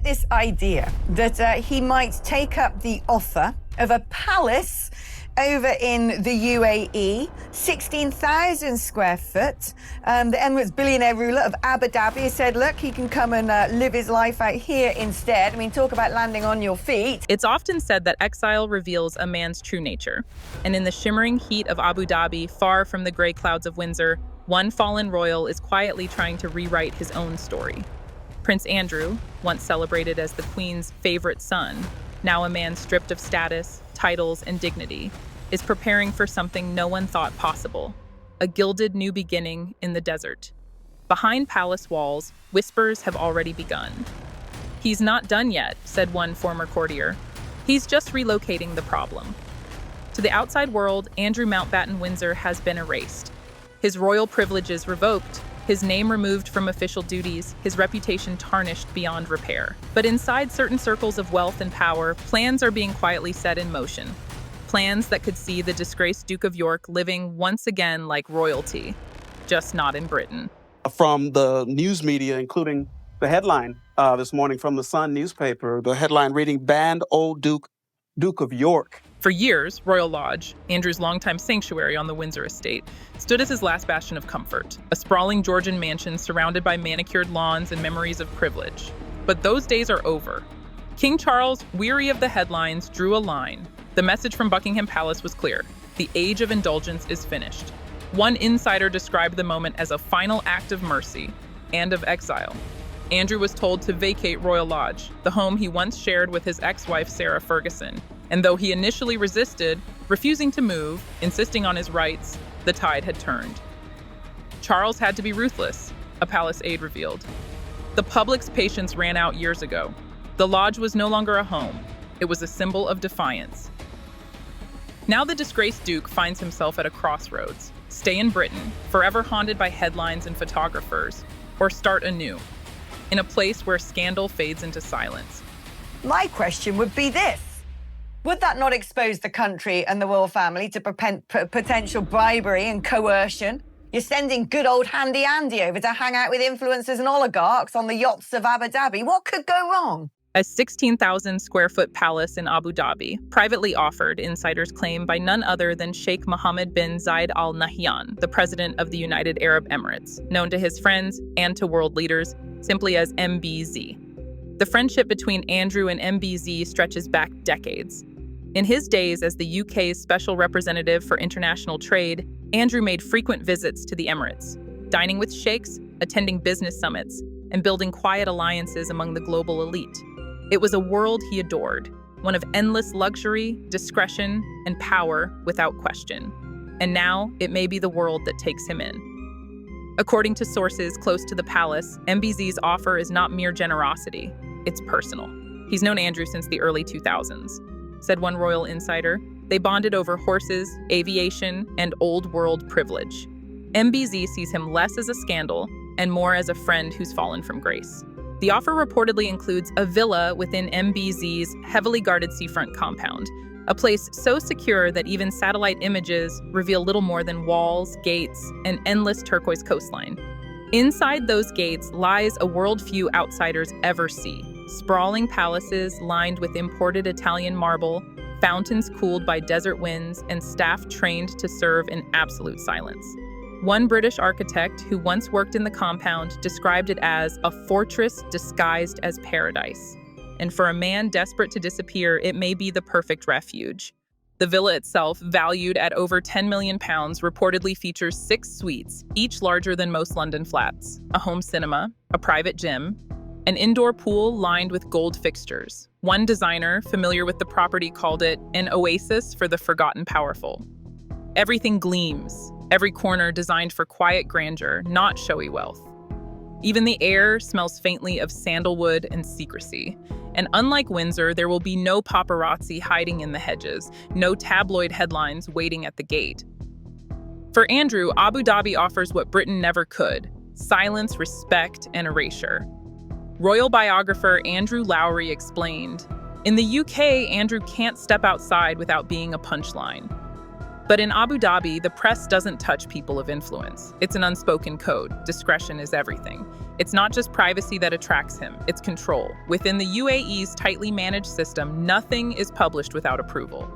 this idea that he might take up the offer of a palace over in the UAE, 16,000 square foot. The Emirates billionaire ruler of Abu Dhabi said, look, he can come and live his life out here instead. I mean, talk about landing on your feet. It's often said that exile reveals a man's true nature. And in the shimmering heat of Abu Dhabi, far from the gray clouds of Windsor, one fallen royal is quietly trying to rewrite his own story. Prince Andrew, once celebrated as the Queen's favorite son, now a man stripped of status, titles, and dignity, is preparing for something no one thought possible: a gilded new beginning in the desert. Behind palace walls, whispers have already begun. "He's not done yet," said one former courtier. "He's just relocating the problem." To the outside world, Andrew Mountbatten-Windsor has been erased. His royal privileges revoked, his name removed from official duties, his reputation tarnished beyond repair. But inside certain circles of wealth and power, plans are being quietly set in motion. Plans that could see the disgraced Duke of York living once again like royalty, just not in Britain. From the news media, including the headline this morning from the Sun newspaper, the headline reading, "Banned Old Duke of York." For years, Royal Lodge, Andrew's longtime sanctuary on the Windsor estate, stood as his last bastion of comfort, a sprawling Georgian mansion surrounded by manicured lawns and memories of privilege. But those days are over. King Charles, weary of the headlines, drew a line. The message from Buckingham Palace was clear: the age of indulgence is finished. One insider described the moment as a final act of mercy and of exile. Andrew was told to vacate Royal Lodge, the home he once shared with his ex-wife Sarah Ferguson. And though he initially resisted, refusing to move, insisting on his rights, the tide had turned. Charles had to be ruthless, a palace aide revealed. The public's patience ran out years ago. The lodge was no longer a home. It was a symbol of defiance. Now the disgraced Duke finds himself at a crossroads: stay in Britain, forever haunted by headlines and photographers, or start anew, in a place where scandal fades into silence. My question would be this: would that not expose the country and the royal family to potential bribery and coercion? You're sending good old Handy Andy over to hang out with influencers and oligarchs on the yachts of Abu Dhabi. What could go wrong? A 16,000 square foot palace in Abu Dhabi, privately offered, insiders claim, by none other than Sheikh Mohammed bin Zayed Al Nahyan, the president of the United Arab Emirates, known to his friends and to world leaders simply as MBZ. The friendship between Andrew and MBZ stretches back decades. In his days as the UK's special representative for international trade, Andrew made frequent visits to the Emirates, dining with sheikhs, attending business summits, and building quiet alliances among the global elite. It was a world he adored, one of endless luxury, discretion, and power without question. And now it may be the world that takes him in. According to sources close to the palace, MBZ's offer is not mere generosity, it's personal. He's known Andrew since the early 2000s. Said one royal insider, they bonded over horses, aviation, and old world privilege. MBZ sees him less as a scandal and more as a friend who's fallen from grace. The offer reportedly includes a villa within MBZ's heavily guarded seafront compound, a place so secure that even satellite images reveal little more than walls, gates, and endless turquoise coastline. Inside those gates lies a world few outsiders ever see: sprawling palaces lined with imported Italian marble, fountains cooled by desert winds, and staff trained to serve in absolute silence. One British architect who once worked in the compound described it as a fortress disguised as paradise. And for a man desperate to disappear, it may be the perfect refuge. The villa itself, valued at over £10 million, reportedly features 6 suites, each larger than most London flats, a home cinema, a private gym, an indoor pool lined with gold fixtures. One designer, familiar with the property, called it an oasis for the forgotten powerful. Everything gleams, every corner designed for quiet grandeur, not showy wealth. Even the air smells faintly of sandalwood and secrecy. And unlike Windsor, there will be no paparazzi hiding in the hedges, no tabloid headlines waiting at the gate. For Andrew, Abu Dhabi offers what Britain never could: silence, respect, and erasure. Royal biographer Andrew Lowry explained, "In the UK, Andrew can't step outside without being a punchline." But in Abu Dhabi, the press doesn't touch people of influence. It's an unspoken code. Discretion is everything. It's not just privacy that attracts him, it's control. Within the UAE's tightly managed system, nothing is published without approval.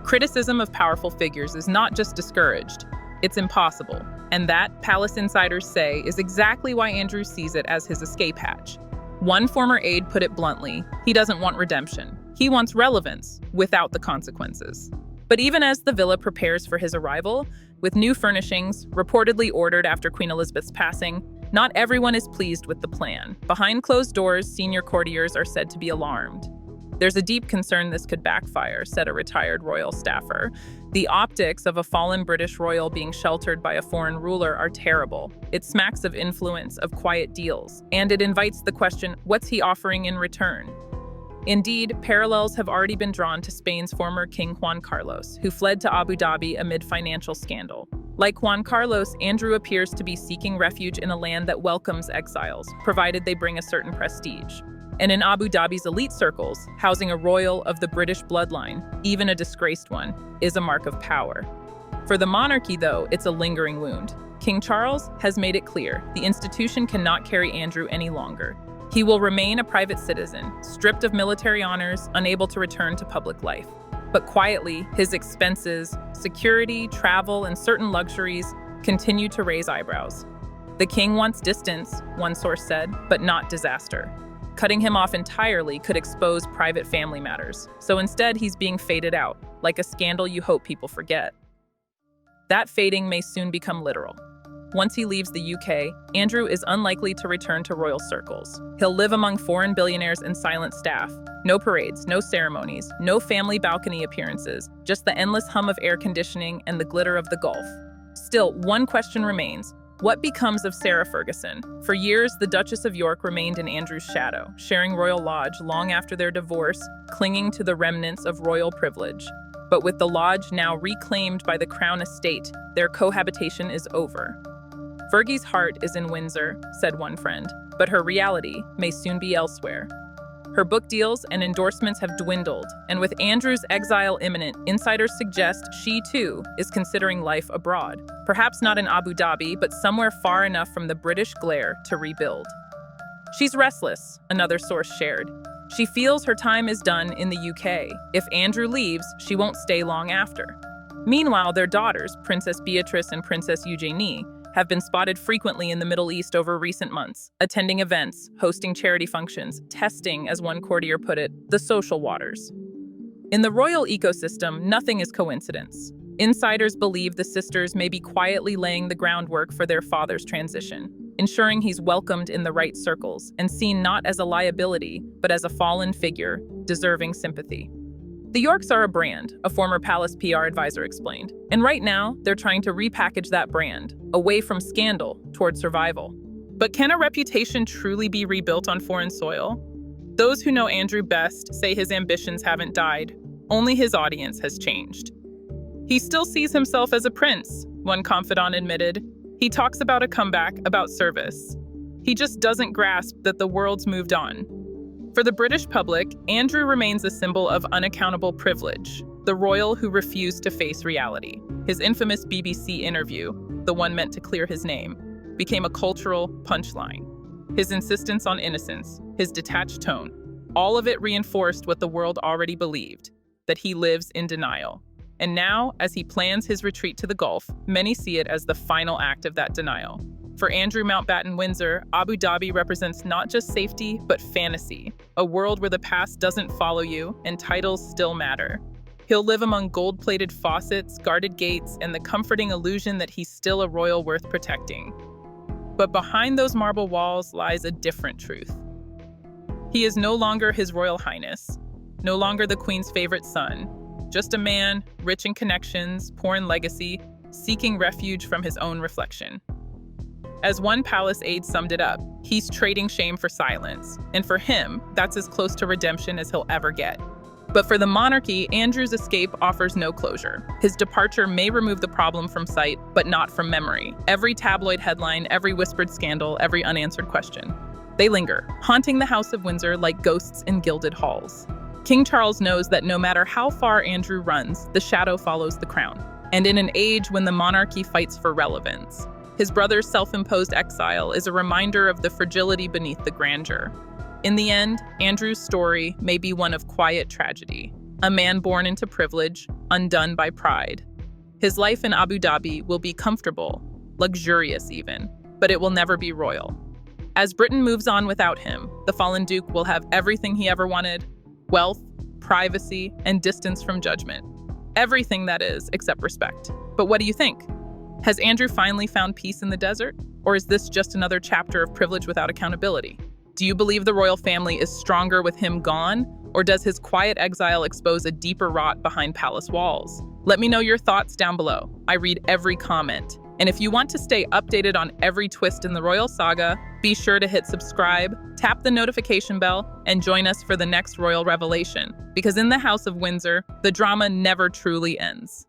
Criticism of powerful figures is not just discouraged, it's impossible. And that, palace insiders say, is exactly why Andrew sees it as his escape hatch. One former aide put it bluntly, he doesn't want redemption. He wants relevance, without the consequences. But even as the villa prepares for his arrival, with new furnishings, reportedly ordered after Queen Elizabeth's passing, not everyone is pleased with the plan. Behind closed doors, senior courtiers are said to be alarmed. There's a deep concern this could backfire, said a retired royal staffer. The optics of a fallen British royal being sheltered by a foreign ruler are terrible. It smacks of influence, of quiet deals, and it invites the question, what's he offering in return? Indeed, parallels have already been drawn to Spain's former King Juan Carlos, who fled to Abu Dhabi amid financial scandal. Like Juan Carlos, Andrew appears to be seeking refuge in a land that welcomes exiles, provided they bring a certain prestige. And in Abu Dhabi's elite circles, housing a royal of the British bloodline, even a disgraced one, is a mark of power. For the monarchy, though, it's a lingering wound. King Charles has made it clear the institution cannot carry Andrew any longer. He will remain a private citizen, stripped of military honors, unable to return to public life. But quietly, his expenses, security, travel, and certain luxuries continue to raise eyebrows. The king wants distance, one source said, but not disaster. Cutting him off entirely could expose private family matters. So instead, he's being faded out, like a scandal you hope people forget. That fading may soon become literal. Once he leaves the UK, Andrew is unlikely to return to royal circles. He'll live among foreign billionaires and silent staff. No parades, no ceremonies, no family balcony appearances, just the endless hum of air conditioning and the glitter of the Gulf. Still, one question remains. What becomes of Sarah Ferguson? For years, the Duchess of York remained in Andrew's shadow, sharing royal lodge long after their divorce, clinging to the remnants of royal privilege. But with the lodge now reclaimed by the Crown estate, their cohabitation is over. Fergie's heart is in Windsor, said one friend, but her reality may soon be elsewhere. Her book deals and endorsements have dwindled, and with Andrew's exile imminent, insiders suggest she, too, is considering life abroad. Perhaps not in Abu Dhabi, but somewhere far enough from the British glare to rebuild. She's restless, another source shared. She feels her time is done in the UK. If Andrew leaves, she won't stay long after. Meanwhile, their daughters, Princess Beatrice and Princess Eugenie, have been spotted frequently in the Middle East over recent months, attending events, hosting charity functions, testing, as one courtier put it, the social waters. In the royal ecosystem, nothing is coincidence. Insiders believe the sisters may be quietly laying the groundwork for their father's transition, ensuring he's welcomed in the right circles and seen not as a liability, but as a fallen figure, deserving sympathy. The Yorks are a brand, a former palace PR advisor explained. And right now, they're trying to repackage that brand, away from scandal toward survival. But can a reputation truly be rebuilt on foreign soil? Those who know Andrew best say his ambitions haven't died. Only his audience has changed. He still sees himself as a prince, one confidant admitted. He talks about a comeback, about service. He just doesn't grasp that the world's moved on. For the British public, Andrew remains a symbol of unaccountable privilege, the royal who refused to face reality. His infamous BBC interview, the one meant to clear his name, became a cultural punchline. His insistence on innocence, his detached tone, all of it reinforced what the world already believed, that he lives in denial. And now, as he plans his retreat to the Gulf, many see it as the final act of that denial. For Andrew Mountbatten-Windsor, Abu Dhabi represents not just safety, but fantasy, a world where the past doesn't follow you and titles still matter. He'll live among gold-plated faucets, guarded gates, and the comforting illusion that he's still a royal worth protecting. But behind those marble walls lies a different truth. He is no longer His Royal Highness, no longer the Queen's favorite son, just a man, rich in connections, poor in legacy, seeking refuge from his own reflection. As one palace aide summed it up, he's trading shame for silence, and for him, that's as close to redemption as he'll ever get. But for the monarchy, Andrew's escape offers no closure. His departure may remove the problem from sight, but not from memory. Every tabloid headline, every whispered scandal, every unanswered question. They linger, haunting the House of Windsor like ghosts in gilded halls. King Charles knows that no matter how far Andrew runs, the shadow follows the crown. And in an age when the monarchy fights for relevance, his brother's self-imposed exile is a reminder of the fragility beneath the grandeur. In the end, Andrew's story may be one of quiet tragedy, a man born into privilege, undone by pride. His life in Abu Dhabi will be comfortable, luxurious even, but it will never be royal. As Britain moves on without him, the fallen duke will have everything he ever wanted: wealth, privacy, and distance from judgment. Everything, that is, except respect. But what do you think? Has Andrew finally found peace in the desert? Or is this just another chapter of privilege without accountability? Do you believe the royal family is stronger with him gone? Or does his quiet exile expose a deeper rot behind palace walls? Let me know your thoughts down below. I read every comment. And if you want to stay updated on every twist in the royal saga, be sure to hit subscribe, tap the notification bell, and join us for the next royal revelation. Because in the House of Windsor, the drama never truly ends.